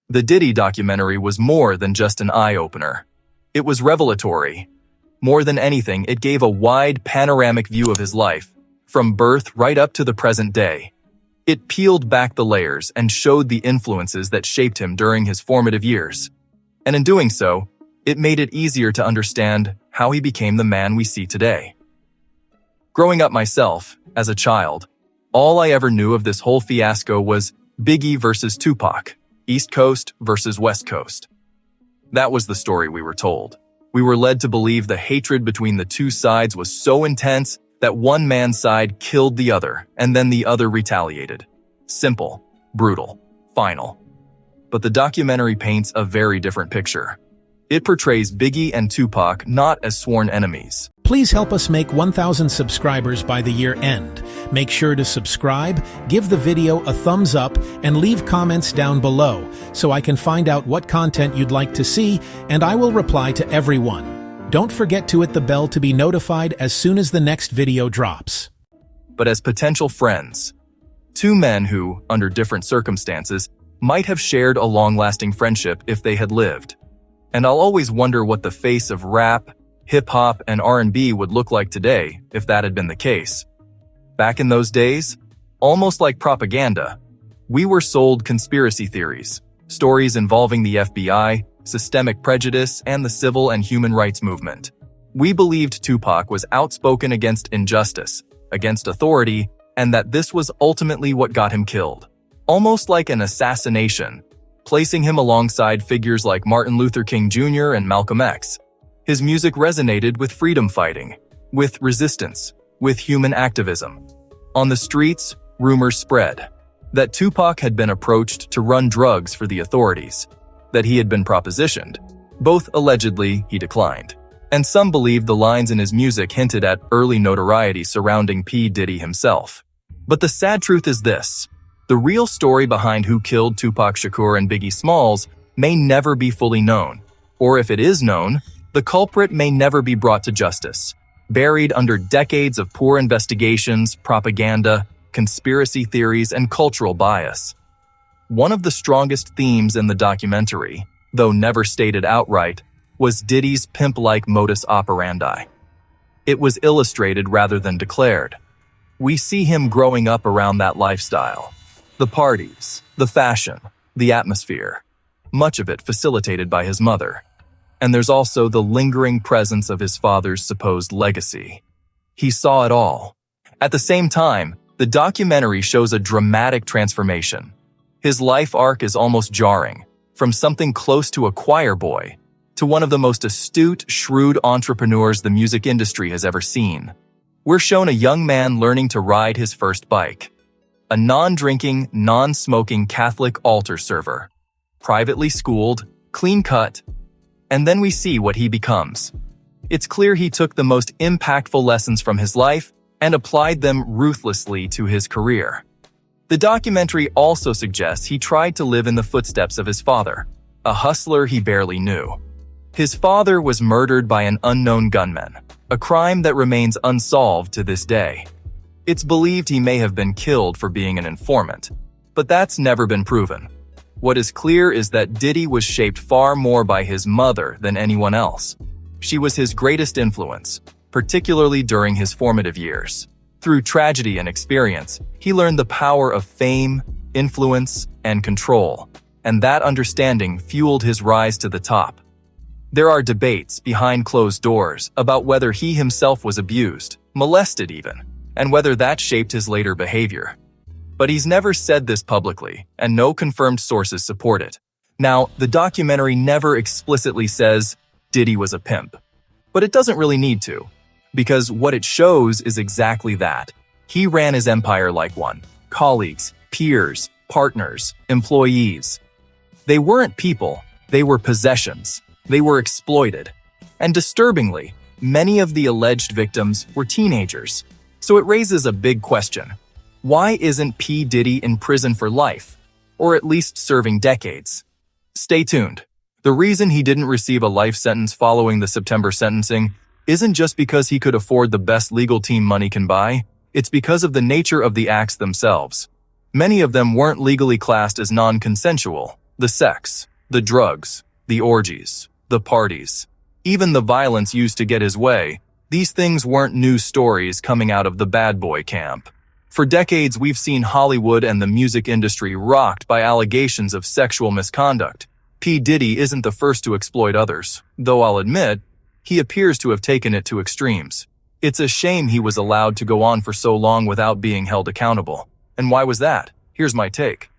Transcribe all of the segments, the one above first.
The Diddy documentary was more than just an eye-opener. It was revelatory. More than anything, it gave a wide, panoramic view of his life, from birth right up to the present day. It peeled back the layers and showed the influences that shaped him during his formative years. And in doing so, it made it easier to understand how he became the man we see today. Growing up myself, as a child, all I ever knew of this whole fiasco was Biggie versus Tupac, East Coast versus West Coast. That was the story we were told. We were led to believe the hatred between the two sides was so intense that one man's side killed the other, and then the other retaliated. Simple, brutal, final. But the documentary paints a very different picture. It portrays Biggie and Tupac not as sworn enemies. Please help us make 1,000 subscribers by the year end. Make sure to subscribe, give the video a thumbs up, and leave comments down below so I can find out what content you'd like to see, and I will reply to everyone. Don't forget to hit the bell to be notified as soon as the next video drops. But as potential friends, two men who, under different circumstances, might have shared a long-lasting friendship if they had lived. And I'll always wonder what the face of rap, hip-hop, and R&B would look like today if that had been the case. Back in those days, almost like propaganda, we were sold conspiracy theories, stories involving the FBI, systemic prejudice, and the civil and human rights movement. We believed Tupac was outspoken against injustice, against authority, and that this was ultimately what got him killed. Almost like an assassination, placing him alongside figures like Martin Luther King Jr. and Malcolm X. His music resonated with freedom fighting, with resistance, with human activism. On the streets, rumors spread that Tupac had been approached to run drugs for the authorities, that he had been propositioned. Both allegedly, he declined. And some believed the lines in his music hinted at early notoriety surrounding P. Diddy himself. But the sad truth is this: the real story behind who killed Tupac Shakur and Biggie Smalls may never be fully known. Or if it is known, the culprit may never be brought to justice, buried under decades of poor investigations, propaganda, conspiracy theories, and cultural bias. One of the strongest themes in the documentary, though never stated outright, was Diddy's pimp-like modus operandi. It was illustrated rather than declared. We see him growing up around that lifestyle. The parties, the fashion, the atmosphere, much of it facilitated by his mother. And there's also the lingering presence of his father's supposed legacy. He saw it all. At the same time, the documentary shows a dramatic transformation. His life arc is almost jarring, from something close to a choir boy to one of the most astute, shrewd entrepreneurs the music industry has ever seen. We're shown a young man learning to ride his first bike, a non-drinking, non-smoking Catholic altar server, privately schooled, clean-cut, and then we see what he becomes. It's clear he took the most impactful lessons from his life and applied them ruthlessly to his career. The documentary also suggests he tried to live in the footsteps of his father, a hustler he barely knew. His father was murdered by an unknown gunman, a crime that remains unsolved to this day. It's believed he may have been killed for being an informant, but that's never been proven. What is clear is that Diddy was shaped far more by his mother than anyone else. She was his greatest influence, particularly during his formative years. Through tragedy and experience, he learned the power of fame, influence, and control, and that understanding fueled his rise to the top. There are debates behind closed doors about whether he himself was abused, molested even, and whether that shaped his later behavior. But he's never said this publicly, and no confirmed sources support it. Now, the documentary never explicitly says Diddy was a pimp, but it doesn't really need to, because what it shows is exactly that. He ran his empire like one. Colleagues, peers, partners, employees. They weren't people, they were possessions. They were exploited. And disturbingly, many of the alleged victims were teenagers. So it raises a big question. Why isn't P. Diddy in prison for life, or at least serving decades? Stay tuned. The reason he didn't receive a life sentence following the September sentencing isn't just because he could afford the best legal team money can buy, it's because of the nature of the acts themselves. Many of them weren't legally classed as non-consensual, The sex, the drugs, the orgies, the parties, even the violence used to get his way, these things weren't news stories coming out of the bad boy camp. For decades, we've seen Hollywood and the music industry rocked by allegations of sexual misconduct. P. Diddy isn't the first to exploit others, though I'll admit, he appears to have taken it to extremes. It's a shame he was allowed to go on for so long without being held accountable. And why was that? Here's my take.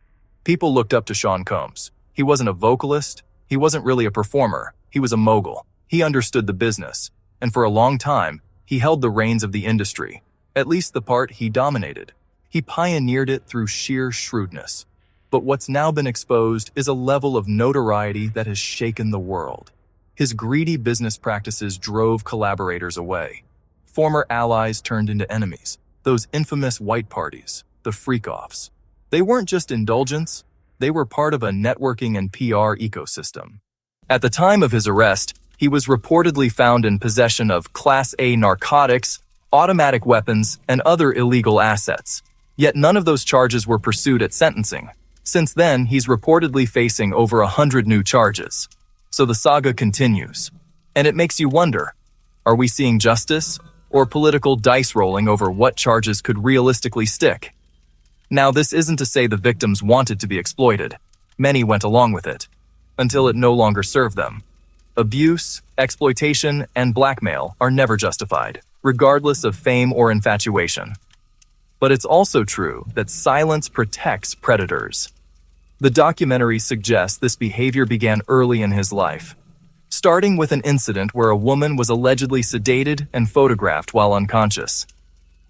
People looked up to Sean Combs. He wasn't a vocalist. He wasn't really a performer. He was a mogul. He understood the business. And for a long time, he held the reins of the industry, at least the part he dominated. He pioneered it through sheer shrewdness. But what's now been exposed is a level of notoriety that has shaken the world. His greedy business practices drove collaborators away. Former allies turned into enemies. Those infamous white parties, the freak-offs. They weren't just indulgence, they were part of a networking and PR ecosystem. At the time of his arrest, he was reportedly found in possession of Class A narcotics, automatic weapons, and other illegal assets. Yet none of those charges were pursued at sentencing. Since then, he's reportedly facing over 100 new charges. So the saga continues. And it makes you wonder, are we seeing justice or political dice rolling over what charges could realistically stick? Now, this isn't to say the victims wanted to be exploited. Many went along with it, until it no longer served them. Abuse, exploitation, and blackmail are never justified, regardless of fame or infatuation. But it's also true that silence protects predators. The documentary suggests this behavior began early in his life, starting with an incident where a woman was allegedly sedated and photographed while unconscious.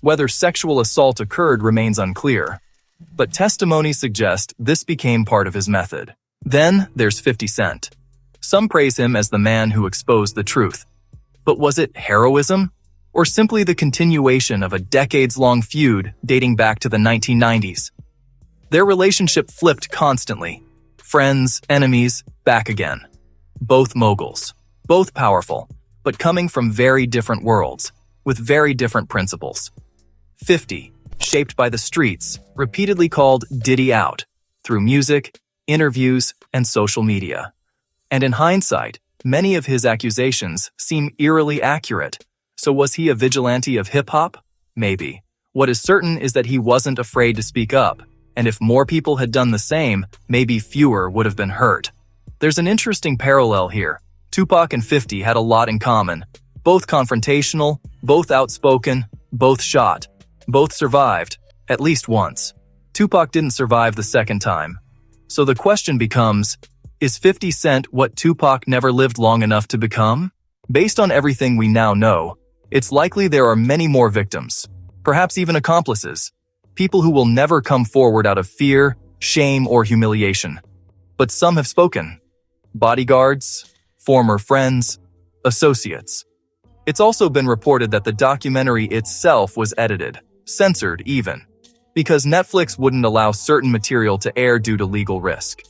Whether sexual assault occurred remains unclear, but testimony suggests this became part of his method. Then there's 50 Cent. Some praise him as the man who exposed the truth. But was it heroism, or simply the continuation of a decades-long feud dating back to the 1990s? Their relationship flipped constantly. Friends, enemies, back again. Both moguls, both powerful, but coming from very different worlds, with very different principles. 50, shaped by the streets, repeatedly called Diddy out, through music, interviews, and social media. And in hindsight, many of his accusations seem eerily accurate. So was he a vigilante of hip-hop? Maybe. What is certain is that he wasn't afraid to speak up, and if more people had done the same, maybe fewer would have been hurt. There's an interesting parallel here. Tupac and 50 had a lot in common. Both confrontational, both outspoken, both shot. Both survived, at least once. Tupac didn't survive the second time. So the question becomes, is 50 Cent what Tupac never lived long enough to become? Based on everything we now know, it's likely there are many more victims, perhaps even accomplices, people who will never come forward out of fear, shame, or humiliation. But some have spoken. Bodyguards, former friends, associates. It's also been reported that the documentary itself was edited, censored even, because Netflix wouldn't allow certain material to air due to legal risk.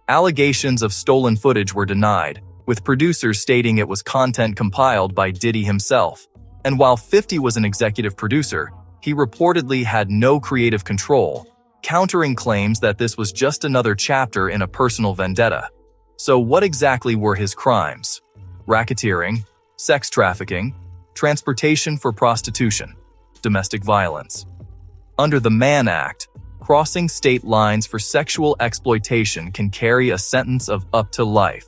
Allegations of stolen footage were denied, with producers stating it was content compiled by Diddy himself. And while 50 was an executive producer, he reportedly had no creative control, countering claims that this was just another chapter in a personal vendetta. So what exactly were his crimes? Racketeering, sex trafficking, transportation for prostitution, domestic violence. Under the Mann Act, crossing state lines for sexual exploitation can carry a sentence of up to life.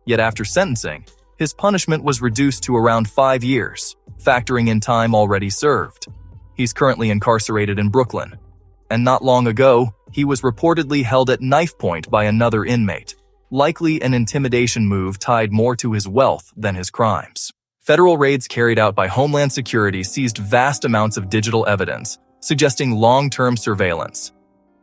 Yet after sentencing, his punishment was reduced to around 5 years, factoring in time already served. He's currently incarcerated in Brooklyn. And not long ago, he was reportedly held at knife point by another inmate, likely an intimidation move tied more to his wealth than his crimes. Federal raids carried out by Homeland Security seized vast amounts of digital evidence, suggesting long-term surveillance.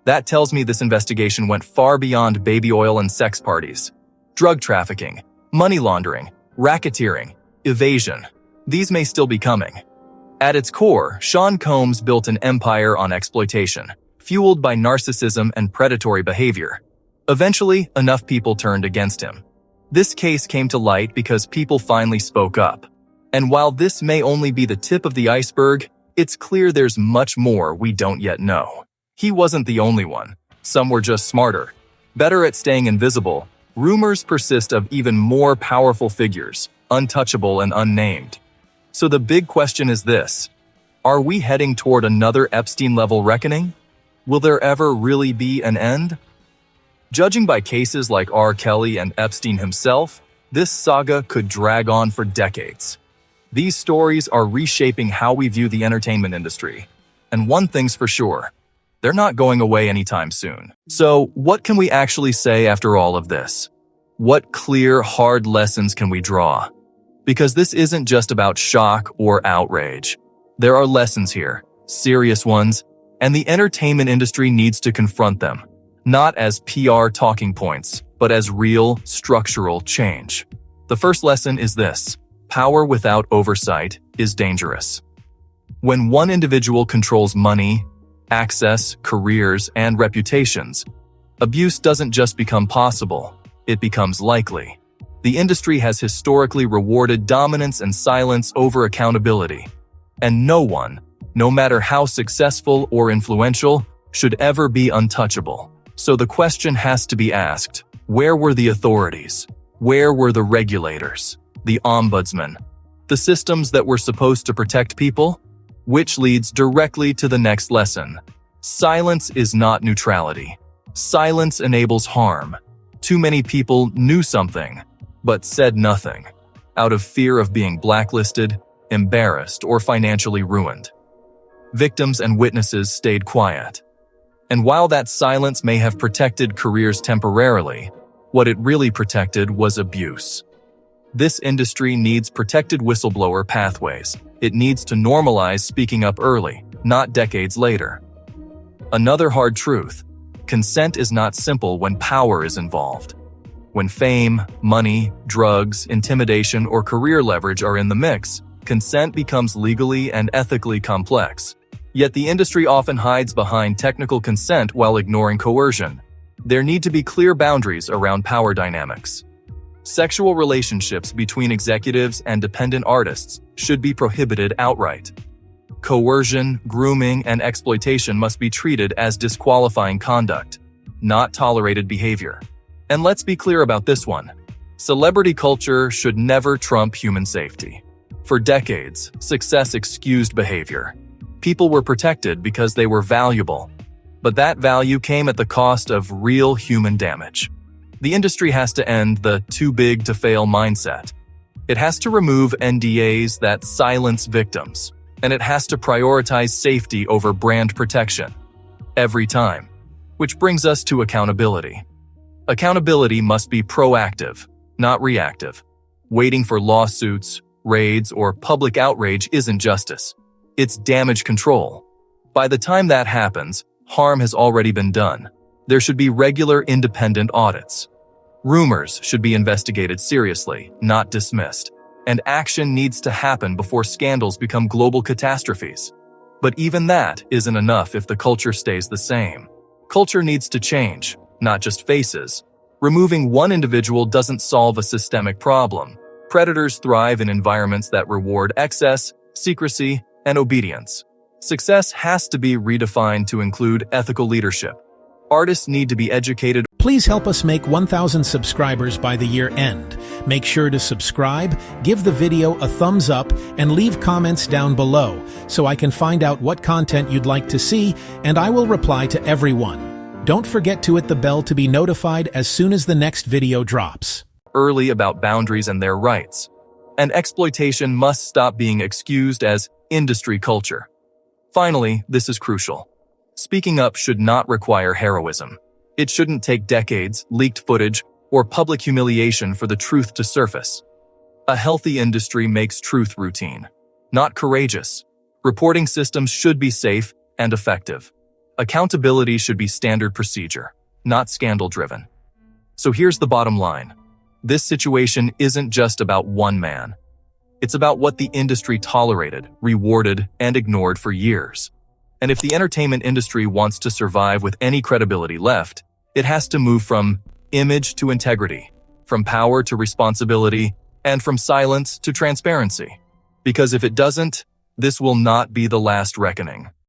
That tells me this investigation went far beyond baby oil and sex parties. Drug trafficking, money laundering, racketeering, evasion. These may still be coming. At its core, Sean Combs built an empire on exploitation, fueled by narcissism and predatory behavior. Eventually, enough people turned against him. This case came to light because people finally spoke up. And while this may only be the tip of the iceberg, it's clear there's much more we don't yet know. He wasn't the only one. Some were just smarter. Better at staying invisible, rumors persist of even more powerful figures, untouchable and unnamed. So the big question is this: are we heading toward another Epstein-level reckoning? Will there ever really be an end? Judging by cases like R. Kelly and Epstein himself, this saga could drag on for decades. These stories are reshaping how we view the entertainment industry. And one thing's for sure, they're not going away anytime soon. So, what can we actually say after all of this? What clear, hard lessons can we draw? Because this isn't just about shock or outrage. There are lessons here, serious ones, and the entertainment industry needs to confront them, not as PR talking points, but as real, structural change. The first lesson is this: power without oversight is dangerous. When one individual controls money, access, careers, and reputations, abuse doesn't just become possible, it becomes likely. The industry has historically rewarded dominance and silence over accountability, and no one, no matter how successful or influential, should ever be untouchable. So the question has to be asked: where were the authorities? Where were the regulators, the ombudsman, the systems that were supposed to protect people? Which leads directly to the next lesson. Silence is not neutrality. Silence enables harm. Too many people knew something, but said nothing, out of fear of being blacklisted, embarrassed, or financially ruined. Victims and witnesses stayed quiet. And while that silence may have protected careers temporarily, what it really protected was abuse. This industry needs protected whistleblower pathways. It needs to normalize speaking up early, not decades later. Another hard truth: consent is not simple when power is involved. When fame, money, drugs, intimidation, or career leverage are in the mix, consent becomes legally and ethically complex. Yet the industry often hides behind technical consent while ignoring coercion. There need to be clear boundaries around power dynamics. Sexual relationships between executives and dependent artists should be prohibited outright. Coercion, grooming, and exploitation must be treated as disqualifying conduct, not tolerated behavior. And let's be clear about this one: celebrity culture should never trump human safety. For decades, success excused behavior. People were protected because they were valuable, but that value came at the cost of real human damage. The industry has to end the too big to fail mindset. It has to remove NDAs that silence victims, and it has to prioritize safety over brand protection. Every time. Which brings us to accountability. Accountability must be proactive, not reactive. Waiting for lawsuits, raids, or public outrage isn't justice. It's damage control. By the time that happens, harm has already been done. There should be regular independent audits. Rumors should be investigated seriously, not dismissed. And action needs to happen before scandals become global catastrophes. But even that isn't enough if the culture stays the same. Culture needs to change, not just faces. Removing one individual doesn't solve a systemic problem. Predators thrive in environments that reward excess, secrecy, and obedience. Success has to be redefined to include ethical leadership. Artists need to be educated. Please help us make 1,000 subscribers by the year end. Make sure to subscribe, give the video a thumbs up, and leave comments down below so I can find out what content you'd like to see, and I will reply to everyone. Don't forget to hit the bell to be notified as soon as the next video drops. Early about boundaries and their rights. And exploitation must stop being excused as industry culture. Finally, this is crucial. Speaking up should not require heroism. It shouldn't take decades, leaked footage, or public humiliation for the truth to surface. A healthy industry makes truth routine, not courageous. Reporting systems should be safe and effective. Accountability should be standard procedure, not scandal-driven. So here's the bottom line. This situation isn't just about one man. It's about what the industry tolerated, rewarded, and ignored for years. And if the entertainment industry wants to survive with any credibility left, it has to move from image to integrity, from power to responsibility, and from silence to transparency. Because if it doesn't, this will not be the last reckoning.